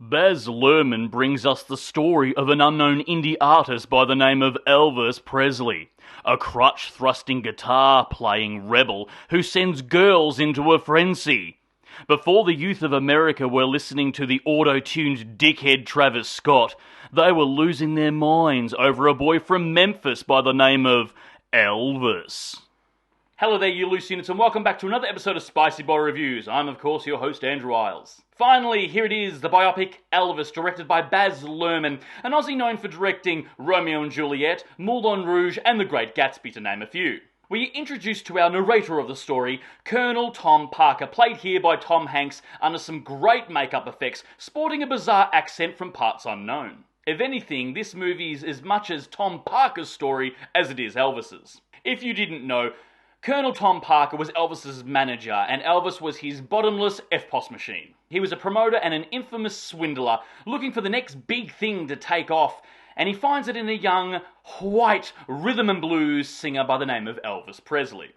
Baz Luhrmann brings us the story of an unknown indie artist by the name of Elvis Presley, a crutch-thrusting guitar-playing rebel who sends girls into a frenzy. Before the youth of America were listening to the auto-tuned dickhead Travis Scott, they were losing their minds over a boy from Memphis by the name of Elvis. Hello there, you loose units, and welcome back to another episode of Spicy Boy Reviews. I'm, of course, your host, Andrew Iles. Finally, here it is, the biopic Elvis, directed by Baz Luhrmann, an Aussie known for directing Romeo and Juliet, Moulin Rouge, and The Great Gatsby, to name a few. We are introduced to our narrator of the story, Colonel Tom Parker, played here by Tom Hanks under some great makeup effects, sporting a bizarre accent from parts unknown. If anything, this movie is as much as Tom Parker's story as it is Elvis's. If you didn't know, Colonel Tom Parker was Elvis's manager, and Elvis was his bottomless FPOS machine. He was a promoter and an infamous swindler, looking for the next big thing to take off, and he finds it in a young, white rhythm and blues singer by the name of Elvis Presley.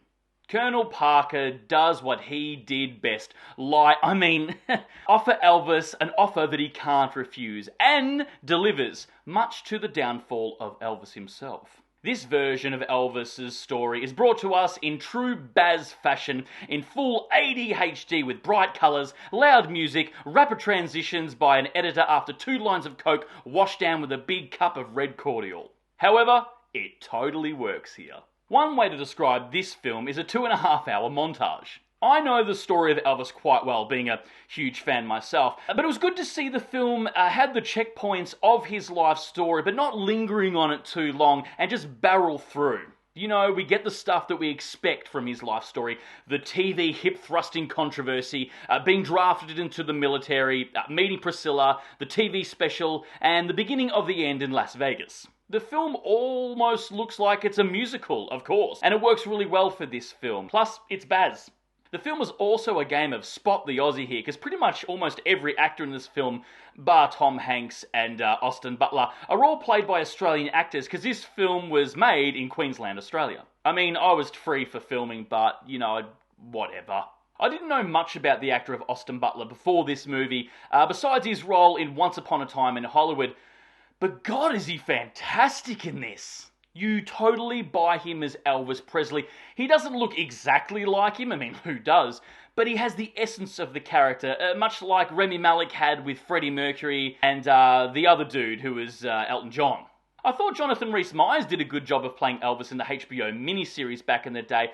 Colonel Parker does what he did best, offer Elvis an offer that he can't refuse, and delivers, much to the downfall of Elvis himself. This version of Elvis's story is brought to us in true Baz fashion, in full ADHD with bright colours, loud music, rapid transitions by an editor after 2 lines of coke washed down with a big cup of red cordial. However, it totally works here. One way to describe this film is a 2.5-hour montage. I know the story of Elvis quite well, being a huge fan myself, but it was good to see the film had the checkpoints of his life story, but not lingering on it too long and just barrel through. You know, we get the stuff that we expect from his life story, the TV hip-thrusting controversy, being drafted into the military, meeting Priscilla, the TV special, and the beginning of the end in Las Vegas. The film almost looks like it's a musical, of course, and it works really well for this film. Plus, it's Baz. The film was also a game of spot the Aussie here, because pretty much almost every actor in this film, bar Tom Hanks and Austin Butler, are all played by Australian actors, because this film was made in Queensland, Australia. I mean, I was free for filming, but, you know, whatever. I didn't know much about the actor of Austin Butler before this movie, besides his role in Once Upon a Time in Hollywood, but God, is he fantastic in this! You totally buy him as Elvis Presley. He doesn't look exactly like him, I mean, who does? But he has the essence of the character, much like Rami Malek had with Freddie Mercury and the other dude who was Elton John. I thought Jonathan Rhys-Meyers did a good job of playing Elvis in the HBO miniseries back in the day,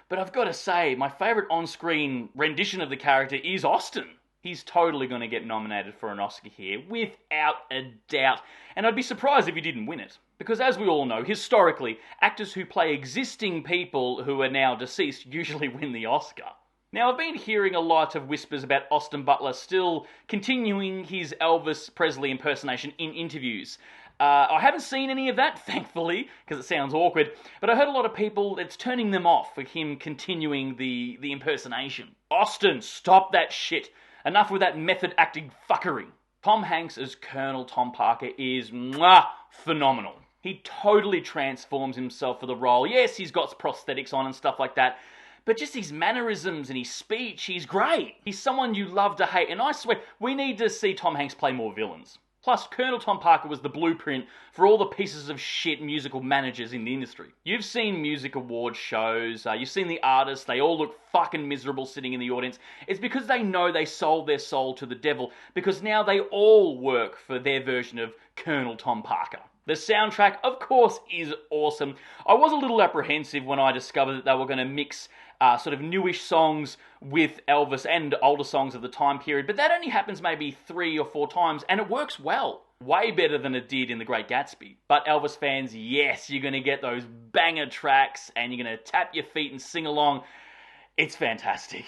but I've got to say, my favourite on-screen rendition of the character is Austin. He's totally going to get nominated for an Oscar here, without a doubt, and I'd be surprised if he didn't win it. Because as we all know, historically, actors who play existing people who are now deceased usually win the Oscar. Now, I've been hearing a lot of whispers about Austin Butler still continuing his Elvis Presley impersonation in interviews. I haven't seen any of that, thankfully, because it sounds awkward, but I heard a lot of people, it's turning them off for him continuing the impersonation. Austin, stop that shit. Enough with that method acting fuckery. Tom Hanks as Colonel Tom Parker is phenomenal. He totally transforms himself for the role. Yes, he's got prosthetics on and stuff like that, but just his mannerisms and his speech, he's great. He's someone you love to hate, and I swear, we need to see Tom Hanks play more villains. Plus, Colonel Tom Parker was the blueprint for all the pieces of shit musical managers in the industry. You've seen music award shows, you've seen the artists, they all look fucking miserable sitting in the audience. It's because they know they sold their soul to the devil, because now they all work for their version of Colonel Tom Parker. The soundtrack, of course, is awesome. I was a little apprehensive when I discovered that they were going to mix sort of newish songs with Elvis and older songs of the time period, but that only happens maybe 3 or 4 times, and it works well. Way better than it did in The Great Gatsby. But Elvis fans, yes, you're going to get those banger tracks, and you're going to tap your feet and sing along. It's fantastic.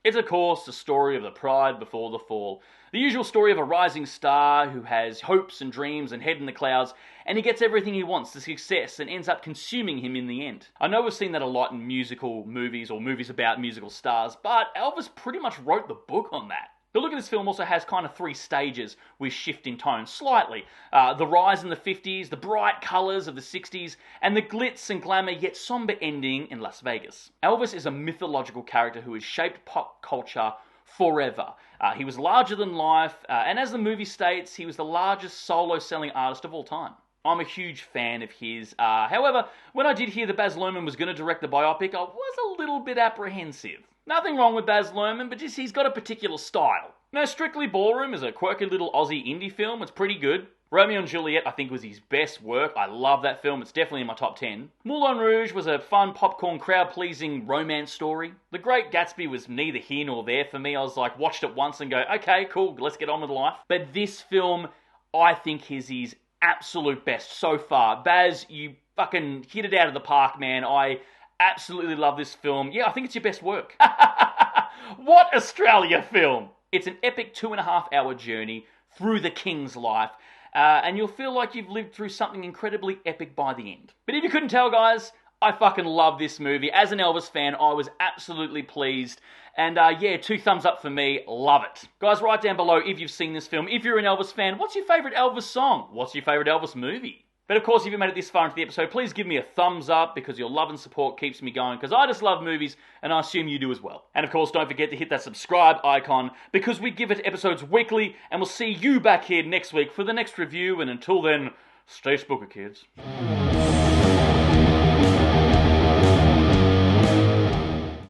It's, of course, the story of the pride before the fall. The usual story of a rising star who has hopes and dreams and head in the clouds, and he gets everything he wants, the success, and ends up consuming him in the end. I know we've seen that a lot in musical movies or movies about musical stars, but Elvis pretty much wrote the book on that. The look of this film also has kind of 3 stages with shift in tone, slightly. The rise in the 50s, the bright colours of the 60s, and the glitz and glamour yet somber ending in Las Vegas. Elvis is a mythological character who has shaped pop culture forever. He was larger than life, and as the movie states, he was the largest solo-selling artist of all time. I'm a huge fan of his. However, when I did hear that Baz Luhrmann was going to direct the biopic, I was a little bit apprehensive. Nothing wrong with Baz Luhrmann, but just he's got a particular style. Now, Strictly Ballroom is a quirky little Aussie indie film. It's pretty good. Romeo and Juliet, I think, was his best work. I love that film. It's definitely in my top 10. Moulin Rouge was a fun, popcorn, crowd-pleasing romance story. The Great Gatsby was neither here nor there for me. I was like, watched it once and go, okay, cool, let's get on with life. But this film, I think, is his absolute best so far. Baz, you fucking hit it out of the park, man. I absolutely love this film. Yeah, I think it's your best work. What Australia film? It's an epic 2.5-hour journey through the King's life. And you'll feel like you've lived through something incredibly epic by the end. But if you couldn't tell, guys, I fucking love this movie. As an Elvis fan, I was absolutely pleased. And yeah, 2 thumbs up for me. Love it. Guys, write down below if you've seen this film. If you're an Elvis fan, what's your favourite Elvis song? What's your favourite Elvis movie? But of course, if you made it this far into the episode, please give me a thumbs up because your love and support keeps me going because I just love movies and I assume you do as well. And of course, don't forget to hit that subscribe icon because we give it episodes weekly and we'll see you back here next week for the next review. And until then, stay spooky, kids.